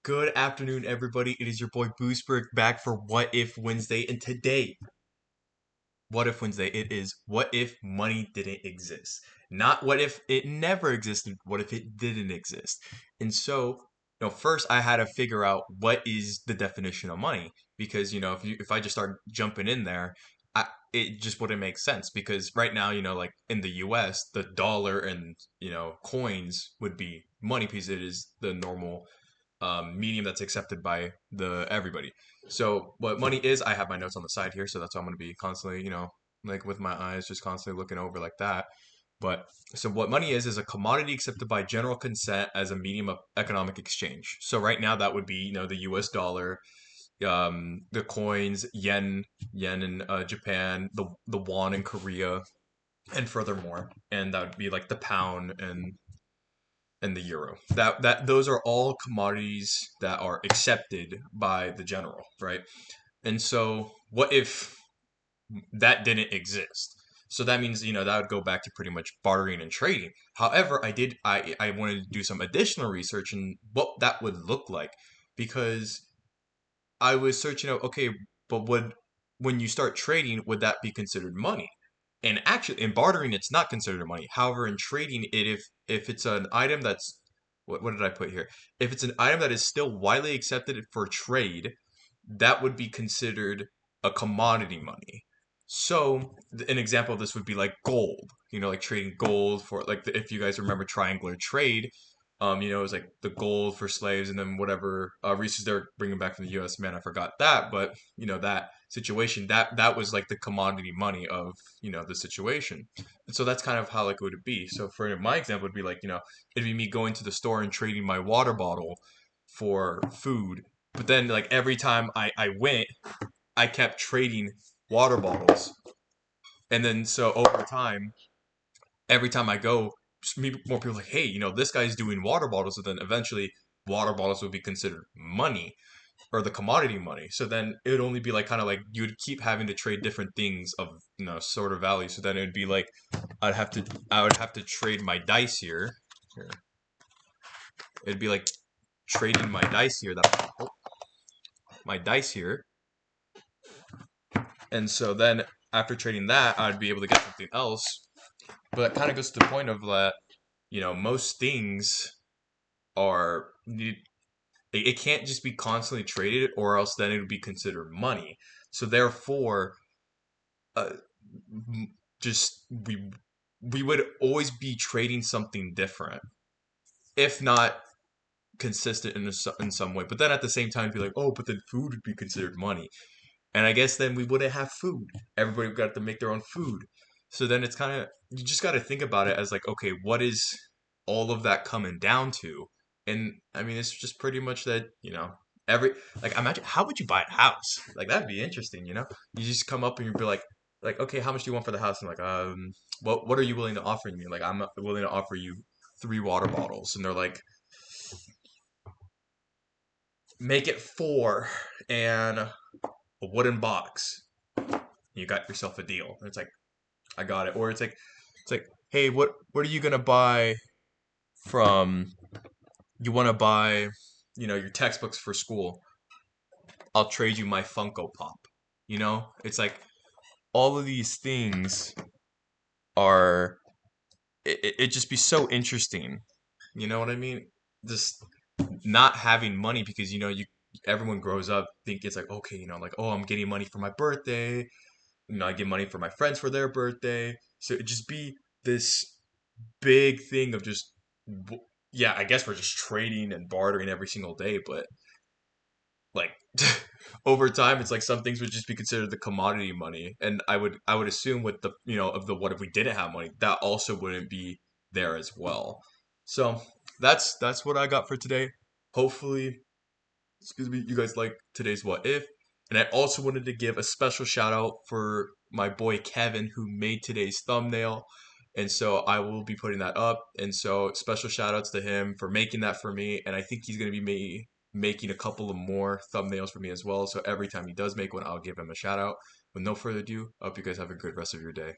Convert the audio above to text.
Good afternoon, everybody. It is your boy Boosberg back for What If Wednesday. And today, What If Wednesday, it is what if money didn't exist? Not what if it never existed, what if it didn't exist? And so, first I had to figure out what is the definition of money because, if I just start jumping in there, it just wouldn't make sense because right now, like in the US, the dollar and, coins would be money because it is the normal medium that's accepted by the everybody. So what money is, I have my notes on the side here, so that's why I'm going to be constantly, like with my eyes just constantly looking over like that. But so what money is a commodity accepted by general consent as a medium of economic exchange. So right now that would be, the US dollar, the coins, yen in Japan, the won in Korea, and furthermore, and that would be like the pound and the euro. That those are all commodities that are accepted by the general, right? And so what if that didn't exist? So that means, that would go back to pretty much bartering and trading. However, I wanted to do some additional research on what that would look like because I was searching out, okay, but would when you start trading, would that be considered money? And actually, in bartering, it's not considered money. However, in trading, if it's an item that's what did I put here? If it's an item that is still widely accepted for trade, that would be considered a commodity money. So an example of this would be like gold. Like trading gold for like if you guys remember triangular trade, it was like the gold for slaves and then whatever resources they're bringing back from the U.S. Man, I forgot that, but that situation that was like the commodity money of the situation, and so that's kind of how like it would be. So for my example, would be like it'd be me going to the store and trading my water bottle for food, but then like every time I went, I kept trading water bottles, and then so over time every time I go, more people are like, hey, this guy's doing water bottles. So then eventually, water bottles would be considered money or the commodity money. So then it would only be like kind of like you would keep having to trade different things of sort of value. So then it would be like I would have to trade my dice here. Here. It'd be like trading my dice here my dice here, and so then after trading that, I'd be able to get something else. But that kind of goes to the point of that most things are it can't just be constantly traded or else then it would be considered money. So therefore, uh, just we would always be trading something different, if not consistent in some way. But then at the same time, be like, oh, but then food would be considered money, and I guess then we wouldn't have food. Everybody would got to make their own food. So then it's kind of you just got to think about it as like, okay, what is all of that coming down to? And I mean, it's just pretty much that every like imagine how would you buy a house? Like that'd be interesting. You just come up and you'd be like okay, how much do you want for the house? And like what are you willing to offer me? Like I'm willing to offer you 3 water bottles, and they're like make it 4 and a wooden box. You got yourself a deal. And it's like I got it. Or it's like, hey, what are you gonna buy from? You want to buy, your textbooks for school. I'll trade you my Funko Pop. It's like all of these things are. It just be so interesting. You know what I mean? Just not having money because everyone grows up think it's like okay, like oh I'm getting money for my birthday. I get money for my friends for their birthday. So it just be this big thing of just yeah, I guess we're just trading and bartering every single day, but like over time it's like some things would just be considered the commodity money, and I would assume with the of the what if we didn't have money, that also wouldn't be there as well. So that's what I got for today. Hopefully, excuse me, you guys like today's what if. And I also wanted to give a special shout out for my boy Kevin who made today's thumbnail. And so I will be putting that up. And so special shout outs to him for making that for me. And I think he's going to be making a couple of more thumbnails for me as well. So every time he does make one, I'll give him a shout out. With no further ado, I hope you guys have a good rest of your day.